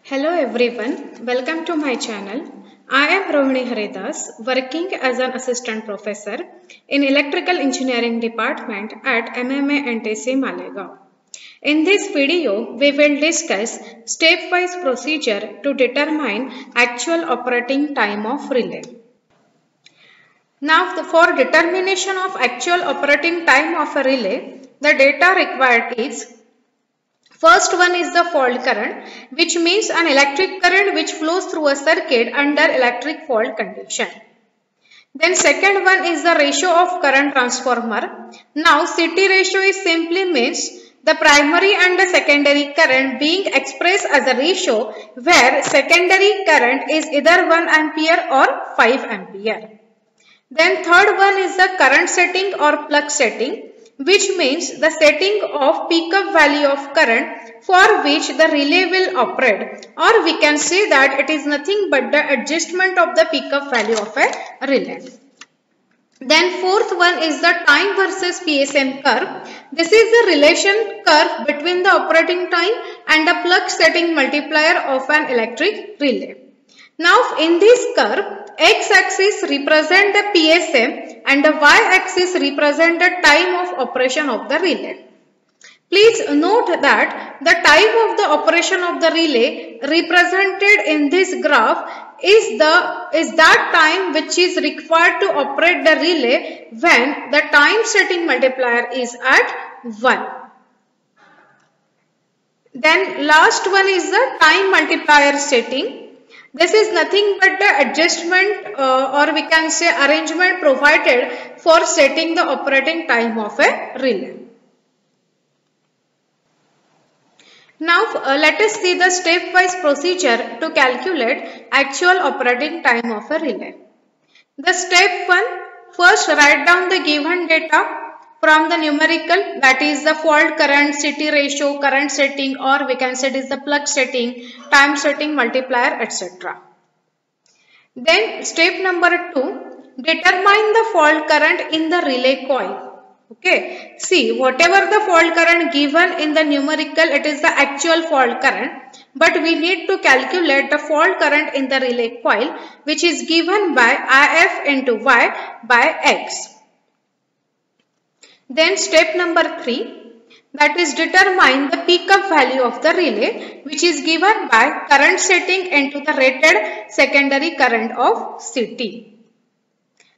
Hello everyone, welcome to my channel. I am Rohini Haridas, working as an assistant professor in Electrical Engineering Department at MMA NTC Malegaon. In this video, we will discuss stepwise procedure to determine actual operating time of relay. Now, for determination of actual operating time of a relay, the data required is: first one is the fault current, which means an electric current which flows through a circuit under electric fault condition. Then second one is the ratio of current transformer. Now CT ratio is simply means the primary and the secondary current being expressed as a ratio where secondary current is either 1 ampere or 5 ampere. Then third one is the current setting or plug setting, which means the setting of peak up value of current for which the relay will operate, or we can say that it is nothing but the adjustment of the peak up value of a relay. Then fourth one is the time versus PSM curve. This is the relation curve between the operating time and the plug setting multiplier of an electric relay. Now in this curve, x-axis represent the PSM and the y-axis represent the time of operation of the relay. Please note that the time of the operation of the relay represented in this graph is that time which is required to operate the relay when the time setting multiplier is at 1. Then last one is the time multiplier setting. This is nothing but the adjustment or we can say arrangement provided for setting the operating time of a relay. Now let us see the stepwise procedure to calculate actual operating time of a relay. The step 1, first write down the given data from the numerical, that is the fault current, CT ratio, current setting, or we can say it is the plug setting, time setting, multiplier, etc. Then step number 2, determine the fault current in the relay coil. Okay, see, whatever the fault current given in the numerical, it is the actual fault current, but we need to calculate the fault current in the relay coil, which is given by IF into Y by X. Then step number 3, that is determine the peak up value of the relay, which is given by current setting into the rated secondary current of CT.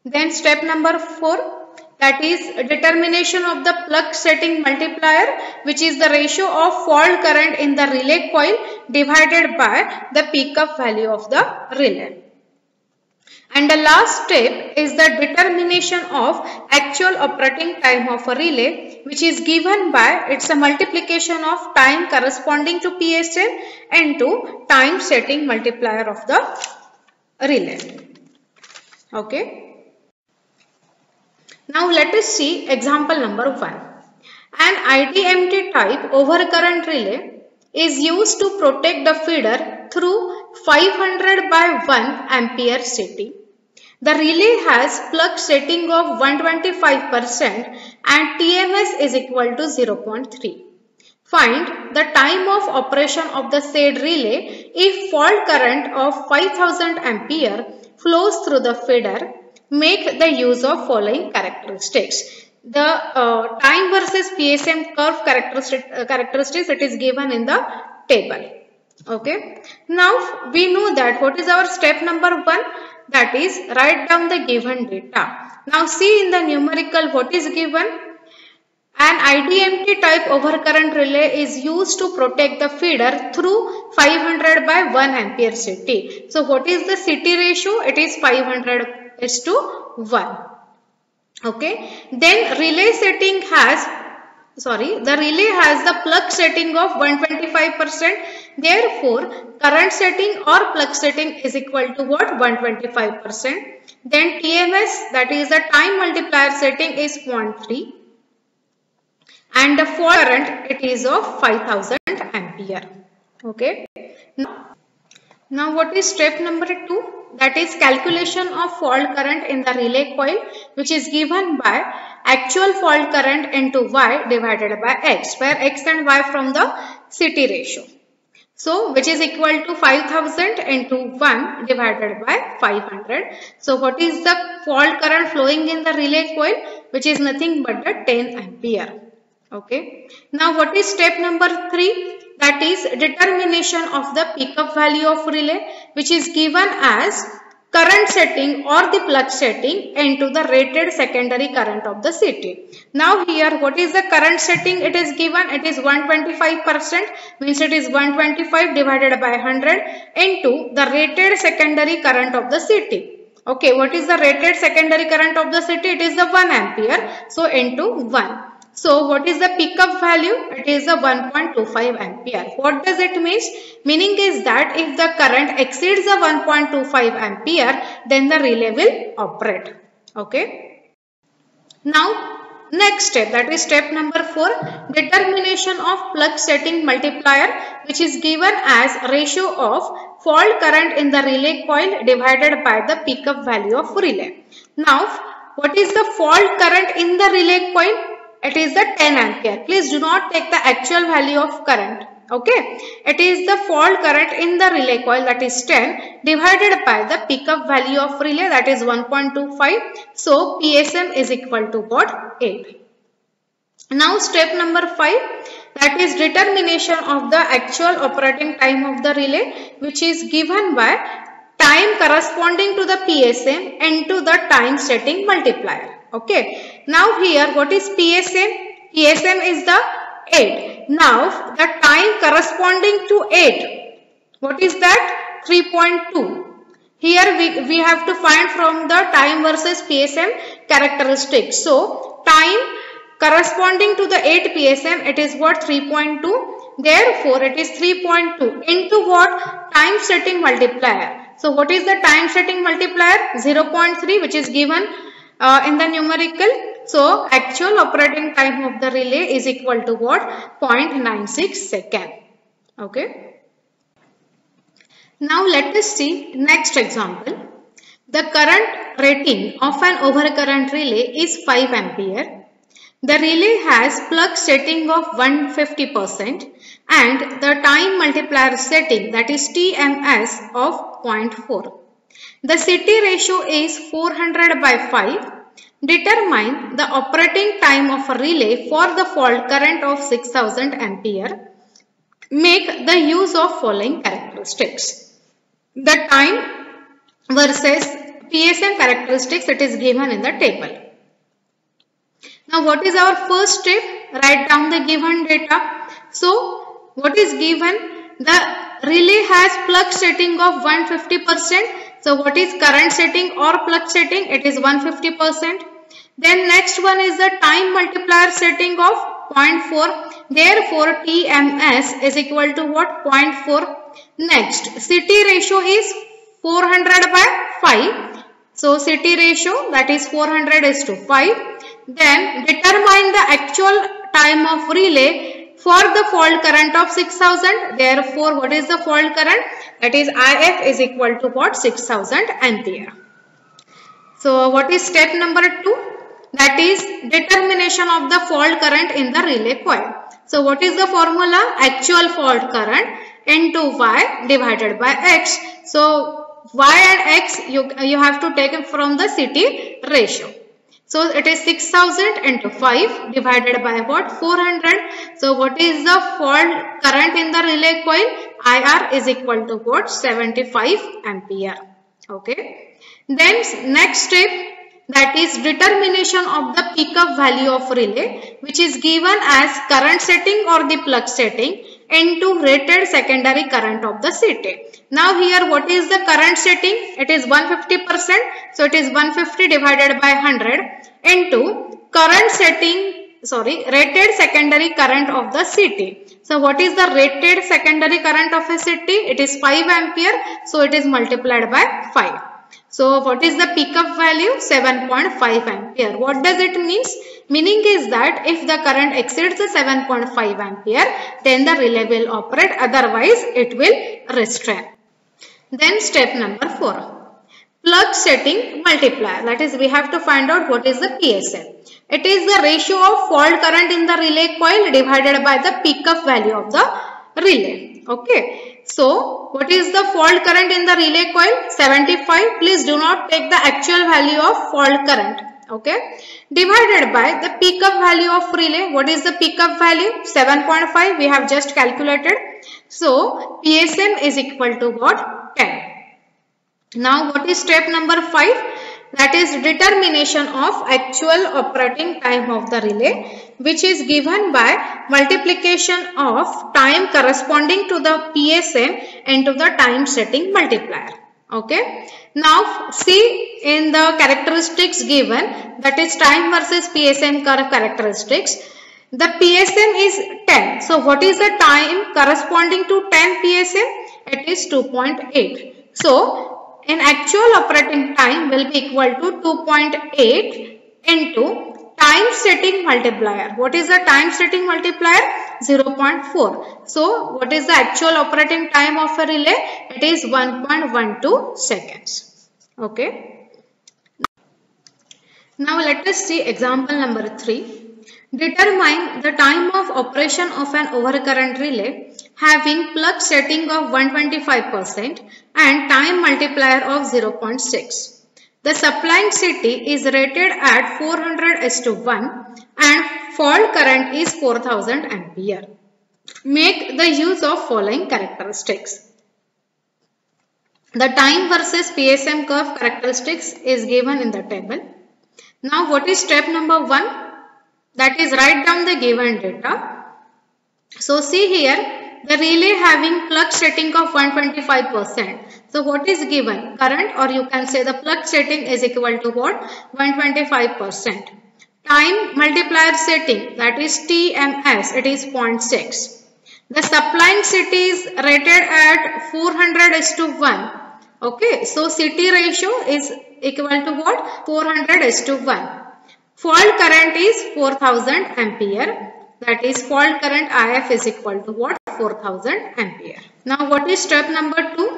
Then step number 4, that is determination of the plug setting multiplier, which is the ratio of fault current in the relay coil divided by the peak up value of the relay. And the last step is the determination of actual operating time of a relay, which is given by it's a multiplication of time corresponding to PSM into time setting multiplier of the relay. Okay. Now let us see example number 1. An IDMT type overcurrent relay is used to protect the feeder through 500 by 1 ampere CT. The relay has plug setting of 125% and TMS is equal to 0.3. Find the time of operation of the said relay if fault current of 5000 ampere flows through the feeder. Make the use of following characteristics. The time versus PSM curve characteristics it is given in the table. Okay. Now we know that what is our step number 1, that is write down the given data. Now see in the numerical what is given. An IDMT type overcurrent relay is used to protect the feeder through 500 by 1 ampere CT. So what is the CT ratio? It is 500:1. Okay. Then relay setting has, the relay has the plug setting of 125%. Therefore, current setting or plug setting is equal to what? 125%. Then TMS, that is the time multiplier setting, is 0.3. And the fault current it is of 5000 ampere. Okay. Now what is step number 2? That is calculation of fault current in the relay coil, which is given by actual fault current into Y divided by X, where X and Y from the CT ratio. So which is equal to 5000 into 1 divided by 500. So what is the fault current flowing in the relay coil? Which is nothing but the 10 ampere. Okay. Now what is step number 3? That is determination of the pickup value of relay, which is given as current setting or the plug setting into the rated secondary current of the CT. Now here what is the current setting it is given? It is 125%, means it is 125 divided by 100 into the rated secondary current of the CT. Okay, what is the rated secondary current of the CT? It is the 1 ampere. So into 1. So what is the pickup value? It is a 1.25 ampere. What does it mean? Meaning is that if the current exceeds the 1.25 ampere, then the relay will operate. Okay. Now next step, that is step number 4, determination of plug setting multiplier, which is given as ratio of fault current in the relay coil divided by the pickup value of relay. Now what is the fault current in the relay coil? It is the 10 ampere. Please do not take the actual value of current. Okay. It is the fault current in the relay coil, that is 10, divided by the pickup value of relay, that is 1.25. So PSM is equal to what? 8. Now step number 5, that is determination of the actual operating time of the relay, which is given by time corresponding to the PSM into the time setting multiplier. Okay. Now here what is PSM? PSM is the 8. Now the time corresponding to 8. What is that? 3.2. Here we have to find from the time versus PSM characteristics. So time corresponding to the 8 PSM, it is what? 3.2. Therefore it is 3.2 into what? Time setting multiplier. So what is the time setting multiplier? 0.3, which is given in the numerical. So actual operating time of the relay is equal to what? 0.96 second. Okay. Now let us see next example. The current rating of an overcurrent relay is 5 ampere. The relay has plug setting of 150% and the time multiplier setting, that is TMS, of 0.4. The CT ratio is 400 by 5. Determine the operating time of a relay for the fault current of 6000 ampere. Make the use of following characteristics. The time versus PSM characteristics, it is given in the table. Now what is our first step? Write down the given data. So what is given? The relay has plug setting of 150%. So what is current setting or plug setting? It is 150%. Then next one is the time multiplier setting of 0.4. Therefore TMS is equal to what? 0.4. Next, CT ratio is 400 by 5. So CT ratio, that is 400 is to 5. Then determine the actual time of relay for the fault current of 6000. Therefore what is the fault current? That is IF is equal to what? 6000 ampere. So what is step number 2? That is determination of the fault current in the relay coil. So what is the formula? Actual fault current into Y divided by X. So Y and X you have to take it from the CT ratio. So it is 6000 into 5 divided by what? 400. So what is the fault current in the relay coil? IR is equal to what? 75 ampere. Okay. Then next step, that is determination of the pickup value of relay, which is given as current setting or the plug setting into rated secondary current of the CT. Now here what is the current setting? It is 150%. So it is 150 divided by 100 into current setting, rated secondary current of the CT. So what is the rated secondary current of a CT? It is 5 ampere. So it is multiplied by 5. So what is the pickup value? 7.5 ampere. What does it mean? Meaning is that if the current exceeds the 7.5 ampere, then the relay will operate, otherwise it will restrain. Then step number 4. Plug setting multiplier. That is, we have to find out what is the PSM. It is the ratio of fault current in the relay coil divided by the pickup value of the relay. Okay. So what is the fault current in the relay coil? 75. Please do not take the actual value of fault current. Okay. Divided by the pickup value of relay. What is the pickup value? 7.5. We have just calculated. So PSM is equal to what? 10. Now what is step number 5? That is determination of actual operating time of the relay, which is given by multiplication of time corresponding to the PSM into the time setting multiplier. Okay. Now see in the characteristics given, that is time versus PSM curve characteristics. The PSM is 10. So what is the time corresponding to 10 PSM? It is 2.8. So in actual operating time will be equal to 2.8 into time setting multiplier. What is the time setting multiplier? 0.4. So what is the actual operating time of a relay? It is 1.12 seconds. Okay. Now let us see example number 3. Determine the time of operation of an overcurrent relay having plug setting of 125% and time multiplier of 0.6. The supplying CT is rated at 400:1 and fault current is 4000 ampere. Make the use of following characteristics. The time versus PSM curve characteristics is given in the table. Now what is step number 1? That is write down the given data. So see here, the relay having plug setting of 125%. So what is given? Current, or you can say the plug setting is equal to what? 125%. Time multiplier setting, that is TMS, it is 0.6. The supplying CT is rated at 400:1. Okay, so CT ratio is equal to what? 400:1. Fault current is 4000 ampere. That is fault current IF is equal to what? 4000 ampere. Now what is step number 2?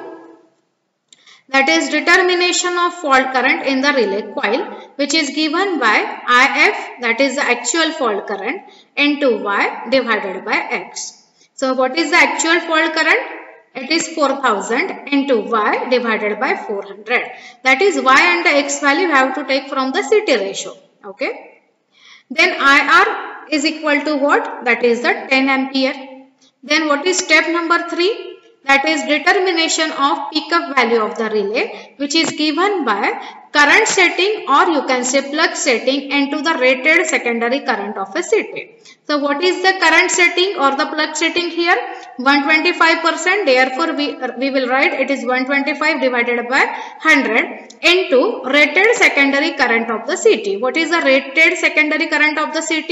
That is determination of fault current in the relay coil, which is given by IF, that is the actual fault current, into Y divided by X. So what is the actual fault current? It is 4000 into Y divided by 400. That is Y and the X value we have to take from the CT ratio. Okay. Then IR is equal to what? That is the 10 ampere. Then what is step number 3? That is determination of pickup value of the relay, which is given by current setting, or you can say plug setting, into the rated secondary current of a CT. So what is the current setting or the plug setting here? 125%. Therefore we will write it is 125 divided by 100 into rated secondary current of the CT. What is the rated secondary current of the CT?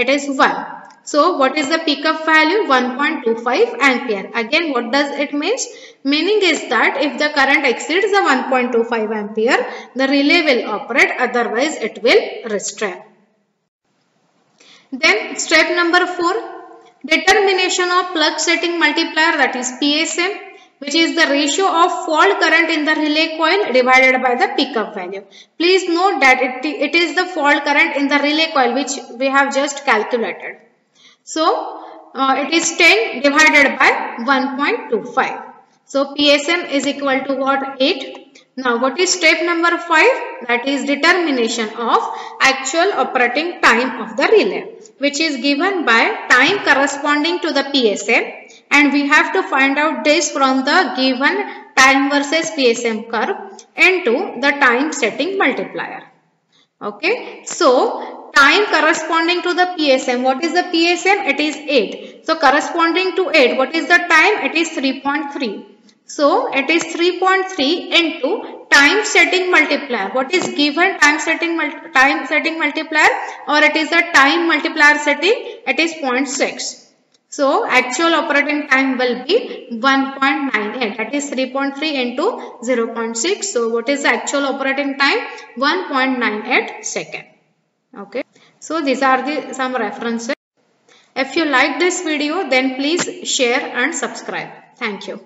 It is 1. So what is the pickup value? 1.25 ampere. Again, what does it mean? Meaning is that if the current exceeds the 1.25 ampere, the relay will operate, otherwise it will restrain. Then step number 4, determination of plug setting multiplier, that is PSM, which is the ratio of fault current in the relay coil divided by the pickup value. Please note that it is the fault current in the relay coil which we have just calculated. So it is 10 divided by 1.25. So PSM is equal to what? 8. Now what is step number 5? That is determination of actual operating time of the relay, which is given by time corresponding to the PSM, and we have to find out this from the given time versus PSM curve into the time setting multiplier. Okay, so time corresponding to the PSM. What is the PSM? It is 8. So corresponding to 8, what is the time? It is 3.3. So it is 3.3 into time setting multiplier. What is given time setting multiplier, or it is the time multiplier setting? It is 0.6. So actual operating time will be 1.98. That is 3.3 into 0.6. So what is the actual operating time? 1.98 second. Okay. So these are some references. If you like this video, then please share and subscribe. Thank you.